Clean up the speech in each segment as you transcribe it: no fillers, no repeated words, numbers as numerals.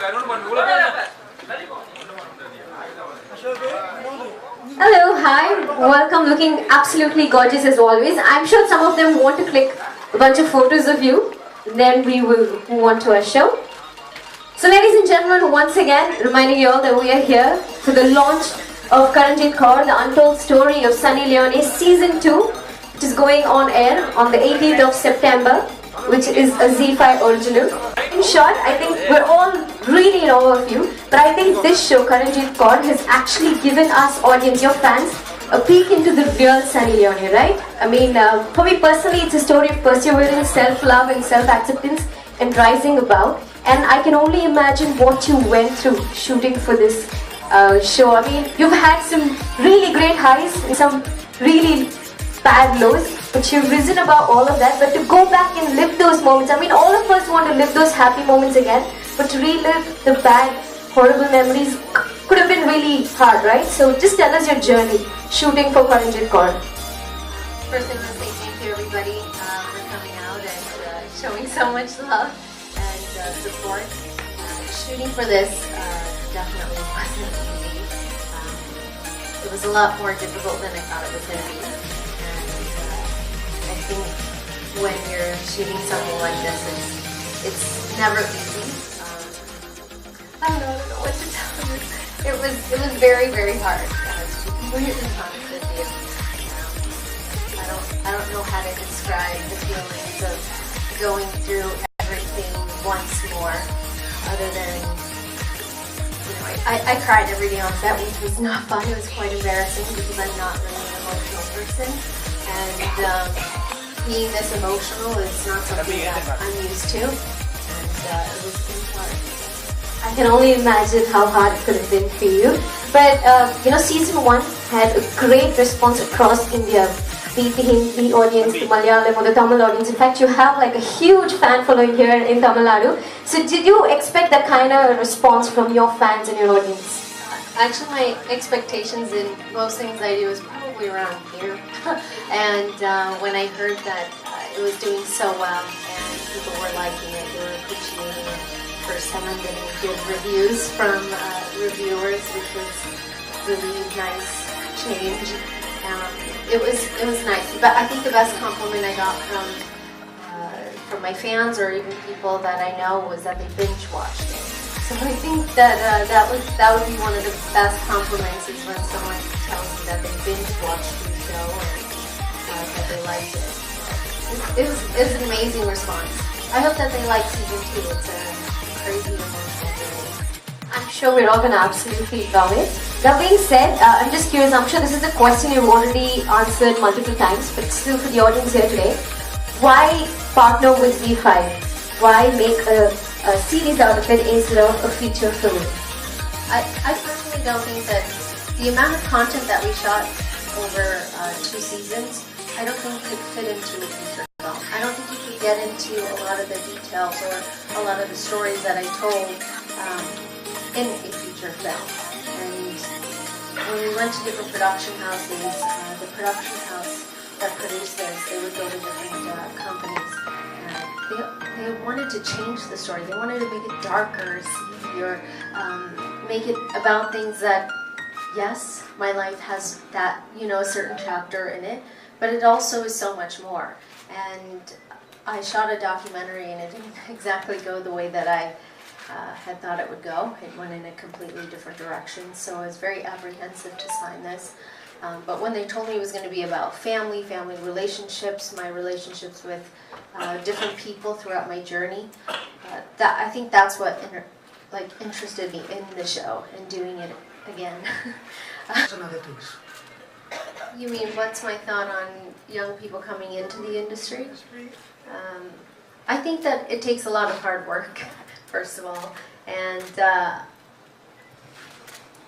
Hello, hi, welcome, looking absolutely gorgeous as always. I'm sure some of them want to click a bunch of photos of you, then we will move on to our show. So ladies and gentlemen, once again, reminding you all that we are here for the launch of Karanjit Kaur, the untold story of Sunny Leone Season 2, which is going on air on the 18th of September, which is a ZEE5 original. In short, I think we're all really in awe of you, but I think this show, Karanjit Kaur, has actually given us audience, your fans, a peek into the real Sunny Leone, right? I mean, for me personally, it's a story of perseverance, self-love and self-acceptance and rising above. And I can only imagine what you went through shooting for this show. I mean, you've had some really great highs and some really bad lows, but you've risen above all of that. But to go back and live those moments, I mean, all of us want to live those happy moments again, but to relive the bad, horrible memories could have been really hard, right? So just tell us your journey shooting for Karanjit Kaur. First, I want to say thank you, everybody, for coming out and showing so much love and support. Shooting for this definitely wasn't easy. It was a lot more difficult than I thought it was going to be. And I think when you're shooting something like this, it's never easy. I don't know what to tell you. It was very, very hard. To be completely honest with you. I don't know how to describe the feelings of going through everything once more, other than, you know, I cried every day on set, which was not fun. It was quite embarrassing because I'm not really an emotional person, and being this emotional is not something that I'm used to, and it was hard. I can only imagine how hard it could have been for you. But you know, season 1 had a great response across India. Be it the Hindi audience, the Malayalam or the Tamil audience. In fact, you have like a huge fan following here in Tamil Nadu. So did you expect that kind of response from your fans and your audience? Actually, my expectations in most things I do is probably around here. And when I heard that it was doing so well and people were liking it, they were appreciating it. First time I'm getting good reviews from reviewers, which was really nice change. It was nice, but I think the best compliment I got from my fans or even people that I know was that they binge watched it. So I think that that would be one of the best compliments, is when someone tells me that they binge watched the show and that they liked it. It was an amazing response. I hope that they like season 2. It's a crazy emotional journey. I'm sure we're all going to absolutely love it. That being said, I'm just curious, I'm sure this is a question you've already answered multiple times, but still for the audience here today, why partner with ZEE5? Why make a series out of it instead of a feature film? I personally don't think that the amount of content that we shot over 2 seasons, I don't think it fit into a feature film. I don't think you could get into a lot of the details or a lot of the stories that I told in a feature film. And when we went to different production houses, the production house that produced this, they would go to different companies. They wanted to change the story. They wanted to make it darker, seedier, make it about things that, yes, my life has that, you know, a certain chapter in it, but it also is so much more. And I shot a documentary and it didn't exactly go the way that I had thought it would go. It went in a completely different direction, so I was very apprehensive to sign this. But when they told me it was going to be about family relationships, my relationships with different people throughout my journey, I think that's what interested me in the show and doing it again. You mean, what's my thought on young people coming into the industry? I think that it takes a lot of hard work, first of all, and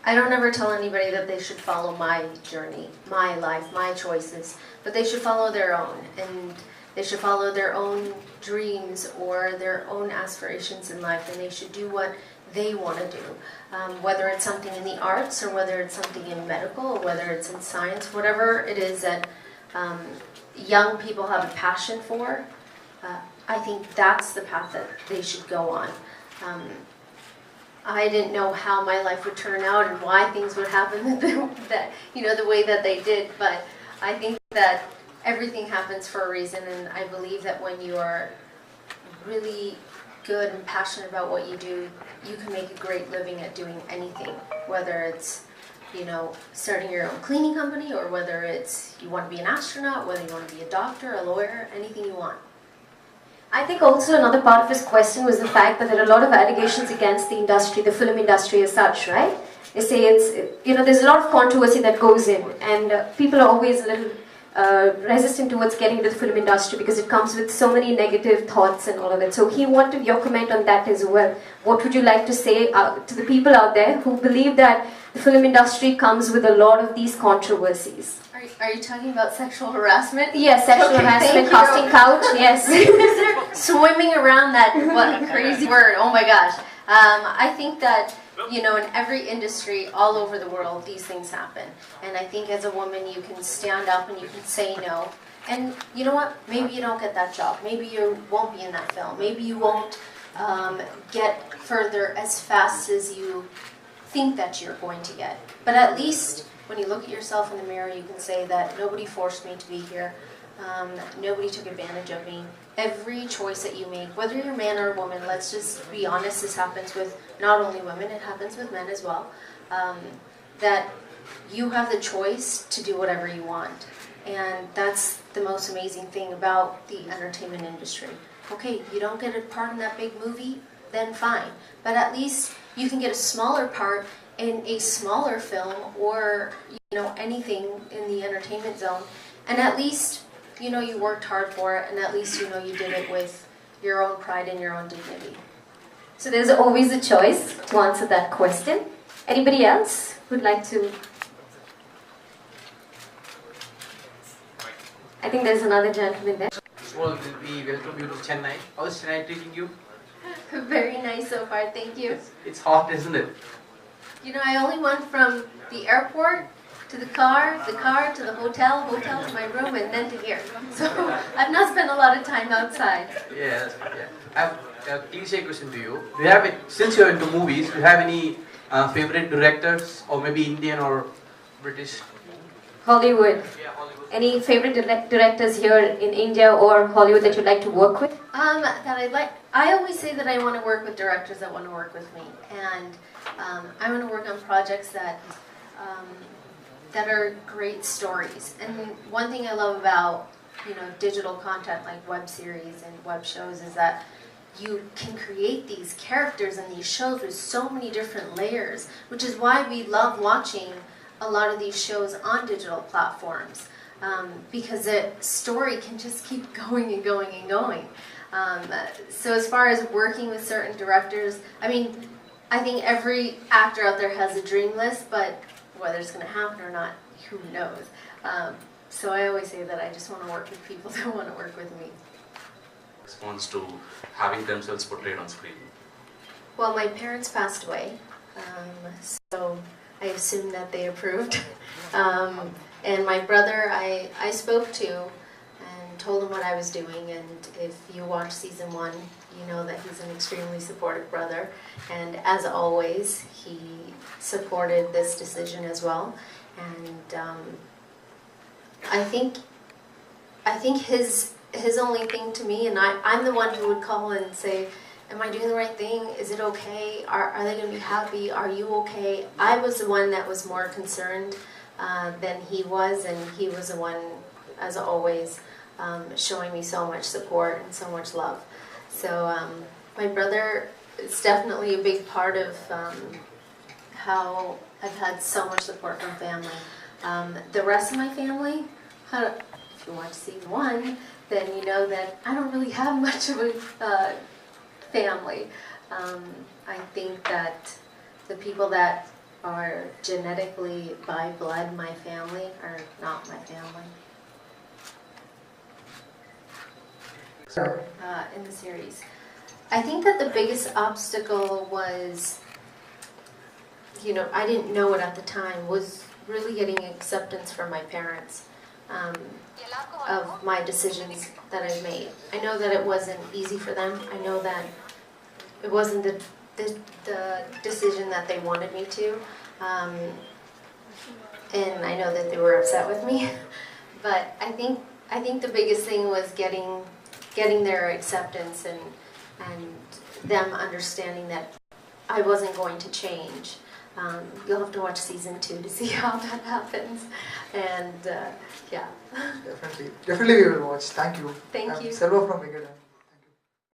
I don't ever tell anybody that they should follow my journey, my life, my choices, but they should follow their own, and they should follow their own dreams or their own aspirations in life, and they should do what they want to do, whether it's something in the arts or whether it's something in medical or whether it's in science, whatever it is that young people have a passion for. I think that's the path that they should go on. I didn't know how my life would turn out and why things would happen that the way that they did. But I think that everything happens for a reason, and I believe that when you are really good and passionate about what you do, you can make a great living at doing anything, whether it's starting your own cleaning company, or whether it's you want to be an astronaut, whether you want to be a doctor, a lawyer, anything you want. I think also another part of his question was the fact that there are a lot of allegations against the industry, the film industry as such, right? They say there's a lot of controversy that goes in, and people are always a little resistant towards getting into the film industry because it comes with so many negative thoughts and all of that. So he wanted your comment on that as well. What would you like to say to the people out there who believe that the film industry comes with a lot of these controversies? Are you talking about sexual harassment? Yes, sexual harassment, casting couch, yes. Swimming around that crazy word, oh my gosh. I think that, in every industry all over the world, these things happen. And I think as a woman, you can stand up and you can say no. And you know what? Maybe you don't get that job. Maybe you won't be in that film. Maybe you won't get further as fast as you think that you're going to get. But at least when you look at yourself in the mirror, you can say that nobody forced me to be here. Nobody took advantage of me. Every choice that you make, whether you're a man or a woman, let's just be honest, this happens with not only women, it happens with men as well, that you have the choice to do whatever you want. And that's the most amazing thing about the entertainment industry. Okay, you don't get a part in that big movie, then fine. But at least you can get a smaller part in a smaller film, or anything in the entertainment zone, and at least you worked hard for it, and at least you did it with your own pride and your own dignity. So there's always a choice to answer that question. Anybody else would like to? I think there's another gentleman there. Well, we welcome you to Chennai. How is Chennai treating you? Very nice so far, thank you. It's hot, isn't it? I only went from the airport to the car to the hotel to my room, and then to here. So I've not spent a lot of time outside. Yeah, that's right. Yeah. I have a cliche question to you. Do you have since you're into movies, do you have any favorite directors, or maybe Indian or British? Hollywood. Yeah, Hollywood. Any favorite directors here in India or Hollywood that you'd like to work with? I always say that I want to work with directors that want to work with me, and I want to work on projects that are great stories. And one thing I love about digital content like web series and web shows is that you can create these characters and these shows with so many different layers, which is why we love watching a lot of these shows on digital platforms, because the story can just keep going and going and going. So as far as working with certain directors, I think every actor out there has a dream list, but whether it's going to happen or not, who knows. So I always say that I just want to work with people that want to work with me. Response to having themselves portrayed on screen? Well, my parents passed away, so I assume that they approved. And my brother, I spoke to and told him what I was doing, and if you watch season 1, you know that he's an extremely supportive brother, and as always, he supported this decision as well. And I think his only thing to me, and I'm the one who would call and say, am I doing the right thing? Is it okay? Are they going to be happy? Are you okay? I was the one that was more concerned than he was, and he was the one, as always, showing me so much support and so much love. So my brother is definitely a big part of how I've had so much support from family. The rest of my family, if you watch season 1, then you know that I don't really have much of a family. I think that the people that are genetically by blood my family are not my family. In the series, I think that the biggest obstacle was, I didn't know it at the time, was really getting acceptance from my parents of my decisions that I've made. I know that it wasn't easy for them. I know that it wasn't the the decision that they wanted me to. And I know that they were upset with me, but I think the biggest thing was getting their acceptance and them understanding that I wasn't going to change. You'll have to watch season 2 to see how that happens, and yeah. Definitely we will watch. Thank you. Thank I'm you. Selva from Wicked.